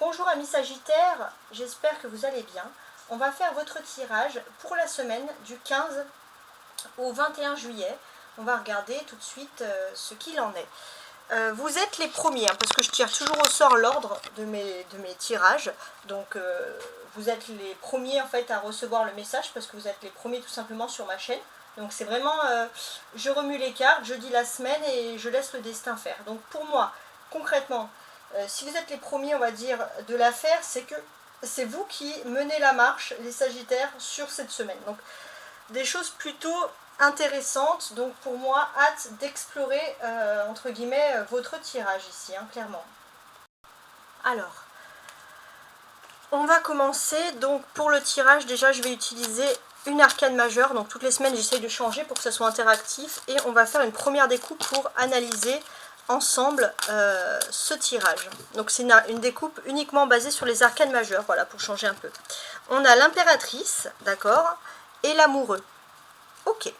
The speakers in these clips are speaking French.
Bonjour amis Sagittaires, j'espère que vous allez bien. On va faire votre tirage pour la semaine du 15 au 21 juillet. On va regarder tout de suite ce qu'il en est. Vous êtes les premiers, hein, parce que je tire toujours au sort l'ordre de mes tirages. Donc vous êtes les premiers en fait à recevoir le message, parce que vous êtes les premiers tout simplement sur ma chaîne. Donc c'est vraiment, je remue les cartes, je dis la semaine et je laisse le destin faire. Donc pour moi, concrètement, si vous êtes les premiers, on va dire, de l'affaire, c'est que c'est vous qui menez la marche, les Sagittaires, sur cette semaine. Donc des choses plutôt intéressantes. Donc pour moi, hâte d'explorer, entre guillemets, votre tirage ici, hein, clairement. Alors, on va commencer. Donc pour le tirage, déjà, je vais utiliser une arcane majeure. Donc toutes les semaines, j'essaye de changer pour que ça soit interactif. Et on va faire une première découpe pour analyser ensemble ce tirage. Donc c'est une découpe uniquement basée sur les arcanes majeures, voilà, pour changer un peu. On a l'impératrice, d'accord, et l'amoureux. Ok.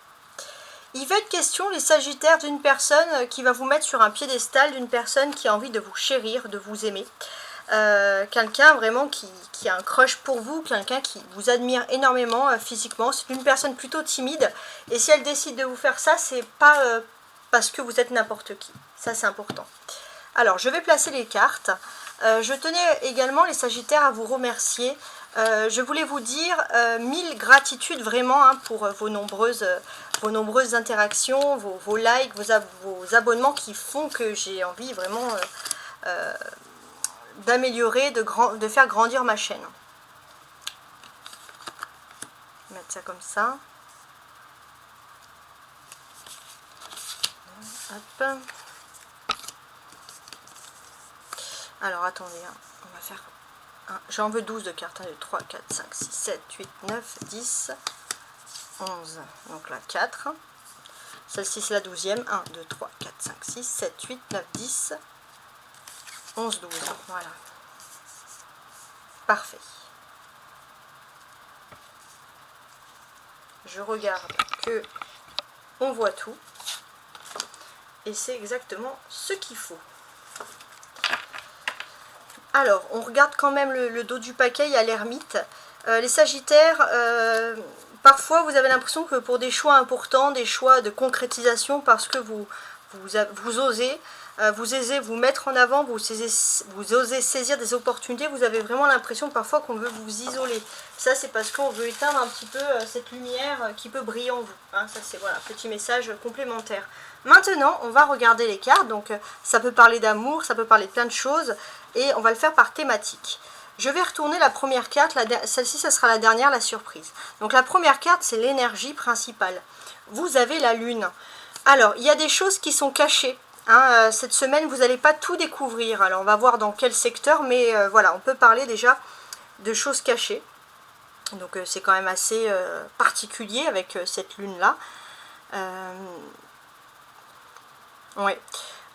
Il va être question, les Sagittaires, d'une personne qui va vous mettre sur un piédestal, d'une personne qui a envie de vous chérir, de vous aimer. Quelqu'un vraiment qui a un crush pour vous, quelqu'un qui vous admire énormément physiquement. C'est une personne plutôt timide, et si elle décide de vous faire ça, c'est pas parce que vous êtes n'importe qui. Ça, c'est important. Alors, je vais placer les cartes. Je tenais également, les Sagittaires, à vous remercier. Je voulais vous dire 1000 gratitudes vraiment, hein, pour vos nombreuses interactions, vos likes, vos abonnements qui font que j'ai envie vraiment d'améliorer, de faire grandir ma chaîne. Je vais mettre ça comme ça. Hop. Alors attendez, hein, on va faire... J'en veux 12 de cartes. 1, 2, 3, 4, 5, 6, 7, 8, 9, 10, 11. Donc là, 4. Celle-ci, c'est la 12e. 1, 2, 3, 4, 5, 6, 7, 8, 9, 10, 11, 12. Voilà. Parfait. Je regarde que on voit tout. Et c'est exactement ce qu'il faut. Alors, on regarde quand même le dos du paquet, il y a l'ermite. Les Sagittaires, parfois vous avez l'impression que pour des choix importants, des choix de concrétisation, parce que vous osez, vous osez vous mettre en avant, vous osez saisir des opportunités, vous avez vraiment l'impression parfois qu'on veut vous isoler. Ça, c'est parce qu'on veut éteindre un petit peu cette lumière qui peut briller en vous. Hein, ça, c'est voilà, un petit message complémentaire. Maintenant, on va regarder les cartes. Donc, ça peut parler d'amour, ça peut parler de plein de choses. Et on va le faire par thématique. Je vais retourner la première carte. Celle-ci, ça sera la dernière, la surprise. Donc, la première carte, c'est l'énergie principale. Vous avez la lune. Alors, il y a des choses qui sont cachées. Hein, cette semaine, vous n'allez pas tout découvrir. Alors, on va voir dans quel secteur. Mais voilà, on peut parler déjà de choses cachées. Donc, c'est quand même assez particulier avec cette lune-là. Ouais.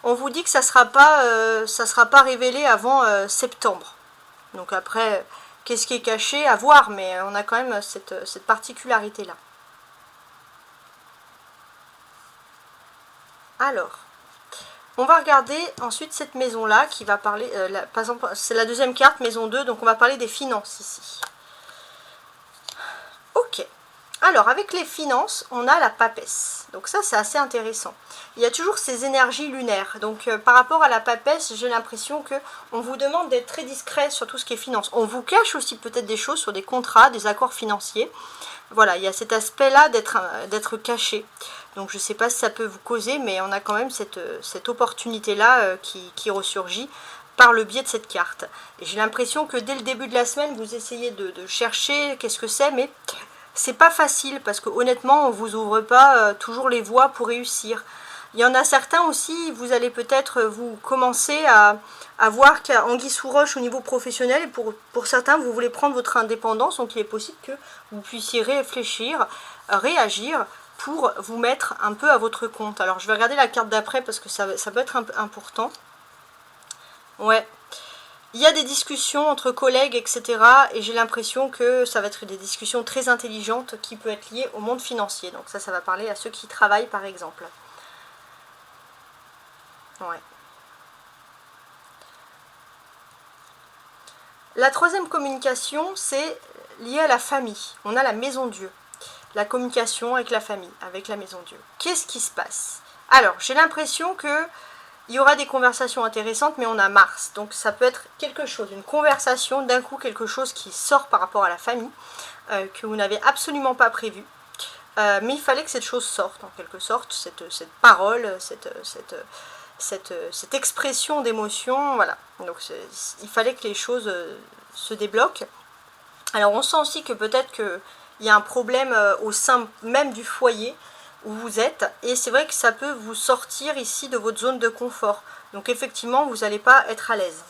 On vous dit que ça sera pas révélé avant septembre. Donc après, qu'est-ce qui est caché à voir, mais on a quand même cette particularité-là. Alors, on va regarder ensuite cette maison-là qui va parler, par exemple, c'est la deuxième carte, maison 2, donc on va parler des finances ici. Ok. Alors, avec les finances, on a la papesse. Donc ça, c'est assez intéressant. Il y a toujours ces énergies lunaires. Donc, par rapport à la papesse, j'ai l'impression qu'on vous demande d'être très discret sur tout ce qui est finance. On vous cache aussi peut-être des choses sur des contrats, des accords financiers. Voilà, il y a cet aspect-là d'être caché. Donc, je ne sais pas si ça peut vous causer, mais on a quand même cette opportunité-là qui ressurgit par le biais de cette carte. Et j'ai l'impression que dès le début de la semaine, vous essayez de chercher qu'est-ce que c'est, mais c'est pas facile parce que honnêtement, on vous ouvre pas toujours les voies pour réussir. Il y en a certains aussi, vous allez peut-être vous commencer à voir qu'il y a anguille sous roche au niveau professionnel. Et pour certains, vous voulez prendre votre indépendance. Donc il est possible que vous puissiez réfléchir, réagir pour vous mettre un peu à votre compte. Alors je vais regarder la carte d'après parce que ça peut être important. Ouais. Il y a des discussions entre collègues, etc. Et j'ai l'impression que ça va être des discussions très intelligentes qui peuvent être liées au monde financier. Donc ça va parler à ceux qui travaillent, par exemple. Ouais. La troisième communication, c'est lié à la famille. On a la maison Dieu. La communication avec la famille, avec la maison Dieu. Qu'est-ce qui se passe? Alors, j'ai l'impression que il y aura des conversations intéressantes, mais on a Mars. Donc ça peut être quelque chose, une conversation, d'un coup quelque chose qui sort par rapport à la famille, que vous n'avez absolument pas prévu. Mais il fallait que cette chose sorte, en quelque sorte, cette parole, cette expression d'émotion, voilà. Donc il fallait que les choses se débloquent. Alors on sent aussi que peut-être qu'il y a un problème au sein même du foyer où vous êtes, et c'est vrai que ça peut vous sortir ici de votre zone de confort. Donc effectivement, vous n'allez pas être à l'aise.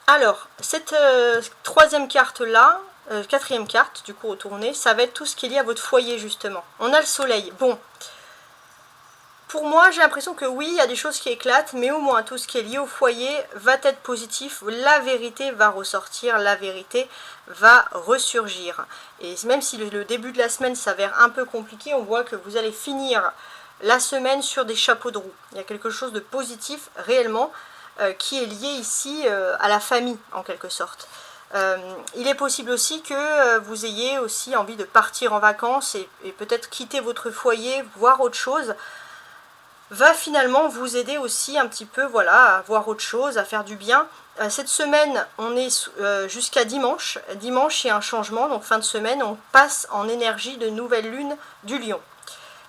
Alors, cette troisième carte-là, quatrième carte, du coup, retournée, ça va être tout ce qui est lié à votre foyer, justement. On a le soleil. Bon, pour moi, j'ai l'impression que oui, il y a des choses qui éclatent, mais au moins tout ce qui est lié au foyer va être positif. La vérité va ressortir, la vérité va ressurgir. Et même si le début de la semaine s'avère un peu compliqué, on voit que vous allez finir la semaine sur des chapeaux de roue. Il y a quelque chose de positif réellement qui est lié ici à la famille en quelque sorte. Il est possible aussi que vous ayez aussi envie de partir en vacances et peut-être quitter votre foyer, voir autre chose, va finalement vous aider aussi un petit peu, voilà, à voir autre chose, à faire du bien. Cette semaine, on est jusqu'à dimanche. Dimanche, il y a un changement, donc fin de semaine, on passe en énergie de nouvelle lune du lion.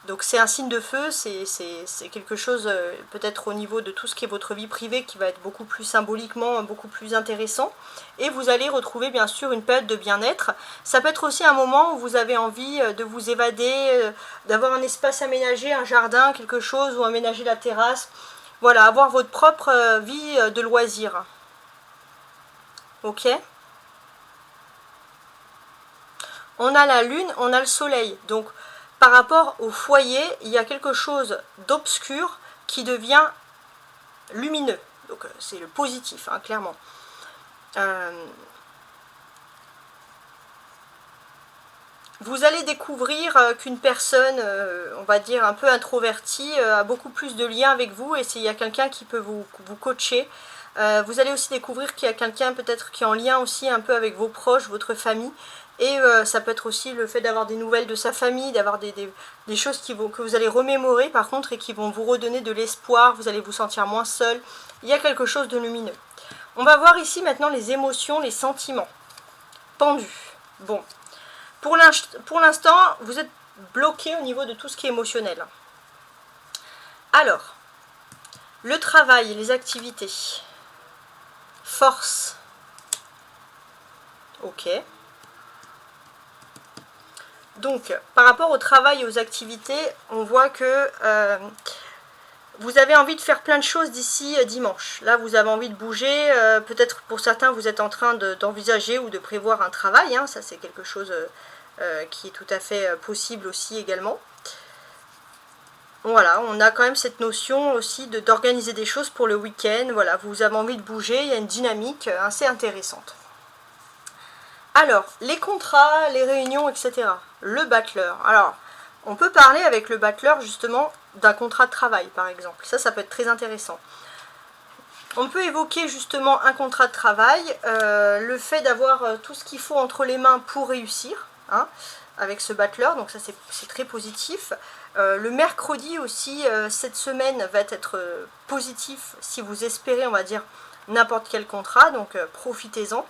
Donc c'est un signe de feu, c'est quelque chose peut-être au niveau de tout ce qui est votre vie privée qui va être beaucoup plus symboliquement, beaucoup plus intéressant. Et vous allez retrouver bien sûr une période de bien-être. Ça peut être aussi un moment où vous avez envie de vous évader, d'avoir un espace aménagé, un jardin, quelque chose, ou aménager la terrasse. Voilà, avoir votre propre vie de loisir. Ok ? On a la lune, on a le soleil. Donc par rapport au foyer, il y a quelque chose d'obscur qui devient lumineux. Donc c'est le positif, hein, clairement. Vous allez découvrir qu'une personne, on va dire un peu introvertie, a beaucoup plus de liens avec vous, et s'il y a quelqu'un qui peut vous coacher. Vous allez aussi découvrir qu'il y a quelqu'un peut-être qui est en lien aussi un peu avec vos proches, votre famille. Et ça peut être aussi le fait d'avoir des nouvelles de sa famille, d'avoir des choses que vous allez remémorer par contre et qui vont vous redonner de l'espoir, vous allez vous sentir moins seul. Il y a quelque chose de lumineux. On va voir ici maintenant les émotions, les sentiments. Pendus. Bon, pour l'instant, vous êtes bloqué au niveau de tout ce qui est émotionnel. Alors, le travail, les activités. Force. Ok. Donc, par rapport au travail et aux activités, on voit que vous avez envie de faire plein de choses d'ici dimanche. Là, vous avez envie de bouger. Peut-être pour certains, vous êtes en train d'envisager ou de prévoir un travail. Hein, ça, c'est quelque chose qui est tout à fait possible aussi également. Voilà, on a quand même cette notion aussi d'organiser des choses pour le week-end. Voilà, vous avez envie de bouger. Il y a une dynamique assez intéressante. Alors, les contrats, les réunions, etc. Le battleur. Alors, on peut parler avec le battleur justement d'un contrat de travail, par exemple. Ça peut être très intéressant. On peut évoquer justement un contrat de travail, le fait d'avoir tout ce qu'il faut entre les mains pour réussir, hein, avec ce battleur. Donc ça, c'est très positif. Le mercredi aussi, cette semaine va être positif si vous espérez, on va dire, n'importe quel contrat. Donc profitez-en.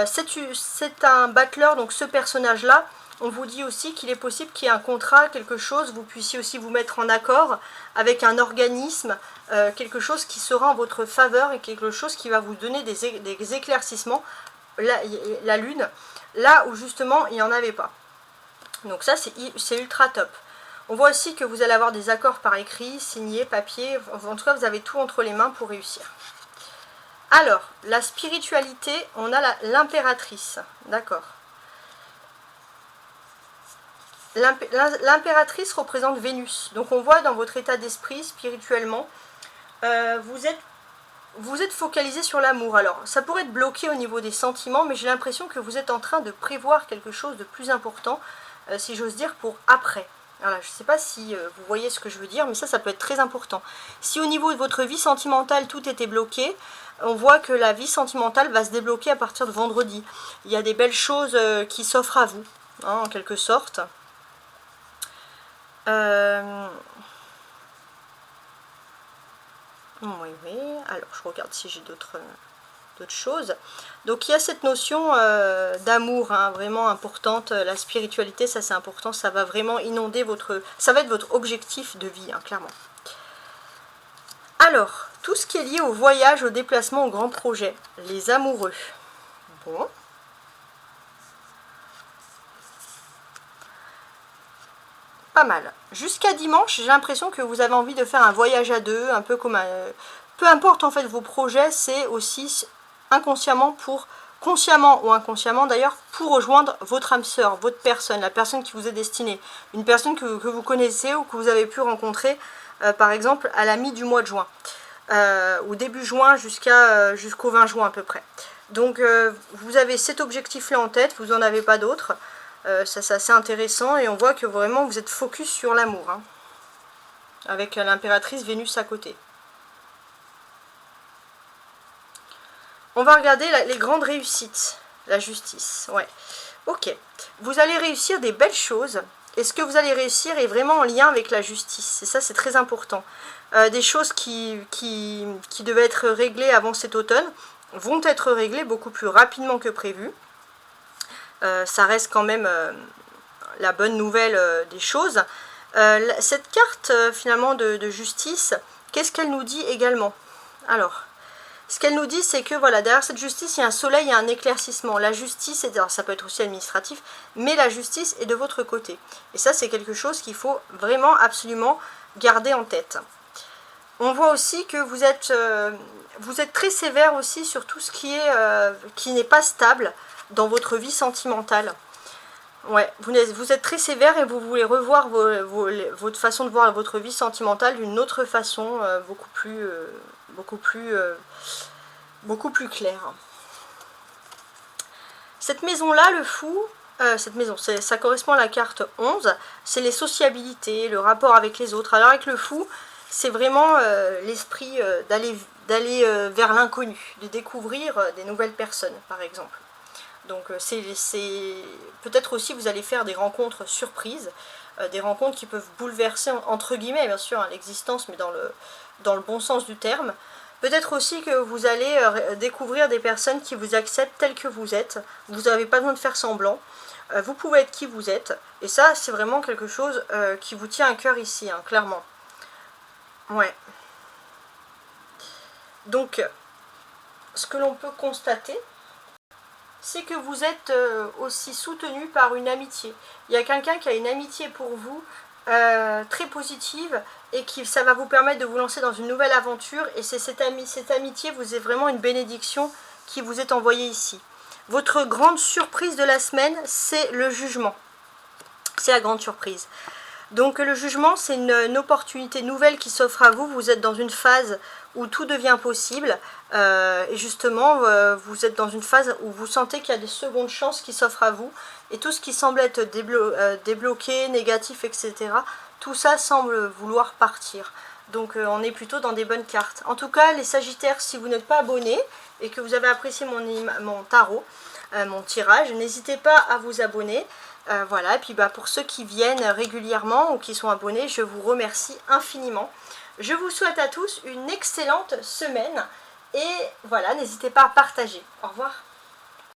C'est un battleur, donc ce personnage-là, on vous dit aussi qu'il est possible qu'il y ait un contrat, quelque chose, vous puissiez aussi vous mettre en accord avec un organisme, quelque chose qui sera en votre faveur et quelque chose qui va vous donner des éclaircissements, la lune, là où justement il n'y en avait pas. Donc ça c'est ultra top. On voit aussi que vous allez avoir des accords par écrit, signés, papier, en tout cas vous avez tout entre les mains pour réussir. Alors, la spiritualité, on a l'impératrice, d'accord. L'impératrice représente Vénus, donc on voit dans votre état d'esprit, spirituellement, vous êtes focalisé sur l'amour. Alors, ça pourrait être bloqué au niveau des sentiments, mais j'ai l'impression que vous êtes en train de prévoir quelque chose de plus important, si j'ose dire, pour après. Voilà, je ne sais pas si vous voyez ce que je veux dire, mais ça peut être très important. Si au niveau de votre vie sentimentale, tout était bloqué, on voit que la vie sentimentale va se débloquer à partir de vendredi. Il y a des belles choses qui s'offrent à vous, hein, en quelque sorte. Oui, oui. Alors, je regarde si j'ai d'autres choses. Donc, il y a cette notion d'amour, hein, vraiment importante. La spiritualité, ça c'est important. Ça va vraiment inonder ça va être votre objectif de vie, hein, clairement. Alors, tout ce qui est lié au voyage, au déplacement, aux grands projets. Les amoureux. Bon. Pas mal. Jusqu'à dimanche, j'ai l'impression que vous avez envie de faire un voyage à deux, un peu comme un... Peu importe en fait vos projets, c'est aussi inconsciemment consciemment ou inconsciemment d'ailleurs, pour rejoindre votre âme sœur, votre personne, la personne qui vous est destinée. Une personne que vous connaissez ou que vous avez pu rencontrer, par exemple, à la mi du mois de juin. Ou début juin jusqu'au 20 juin à peu près. Donc vous avez cet objectif-là en tête, vous n'en avez pas d'autre. Ça c'est assez intéressant et on voit que vraiment vous êtes focus sur l'amour, hein, avec l'impératrice Vénus à côté. On va regarder les grandes réussites, la justice, ouais. Ok, vous allez réussir des belles choses et ce que vous allez réussir est vraiment en lien avec la justice et ça c'est très important. Des choses qui devaient être réglées avant cet automne vont être réglées beaucoup plus rapidement que prévu. Ça reste quand même la bonne nouvelle des choses. Cette carte finalement de justice, qu'est-ce qu'elle nous dit également? Alors, ce qu'elle nous dit, c'est que voilà, derrière cette justice, il y a un soleil, il y a un éclaircissement. La justice, alors ça peut être aussi administratif, mais la justice est de votre côté. Et ça, c'est quelque chose qu'il faut vraiment absolument garder en tête. On voit aussi que vous êtes très sévère aussi sur tout ce qui n'est pas stable dans votre vie sentimentale. Ouais, vous êtes très sévère et vous voulez revoir votre façon de voir votre vie sentimentale d'une autre façon, beaucoup plus claire. Cette maison-là, le fou, cette maison, ça correspond à la carte 11, c'est les sociabilités, le rapport avec les autres. Alors avec le fou, c'est vraiment l'esprit d'aller vers l'inconnu, de découvrir des nouvelles personnes, par exemple. Donc peut-être aussi vous allez faire des rencontres surprises, des rencontres qui peuvent bouleverser, entre guillemets bien sûr, hein, l'existence, mais dans le bon sens du terme. Peut-être aussi que vous allez découvrir des personnes qui vous acceptent tels que vous êtes. Vous n'avez pas besoin de faire semblant. Vous pouvez être qui vous êtes. Et ça, c'est vraiment quelque chose qui vous tient à cœur ici, hein, clairement. Ouais. Donc, ce que l'on peut constater, c'est que vous êtes aussi soutenu par une amitié. Il y a quelqu'un qui a une amitié pour vous, très positive, et ça va vous permettre de vous lancer dans une nouvelle aventure, et c'est cette amitié vous est vraiment une bénédiction qui vous est envoyée ici. Votre grande surprise de la semaine, c'est le jugement. C'est la grande surprise. Donc le jugement, c'est une opportunité nouvelle qui s'offre à vous. Vous êtes dans une phase où tout devient possible. Et justement, vous êtes dans une phase où vous sentez qu'il y a des secondes chances qui s'offrent à vous. Et tout ce qui semble être débloqué, négatif, etc., tout ça semble vouloir partir. Donc on est plutôt dans des bonnes cartes. En tout cas, les Sagittaires, si vous n'êtes pas abonnés et que vous avez apprécié mon tarot, mon tirage, n'hésitez pas à vous abonner. Voilà, et puis pour ceux qui viennent régulièrement ou qui sont abonnés, je vous remercie infiniment. Je vous souhaite à tous une excellente semaine et voilà, n'hésitez pas à partager. Au revoir.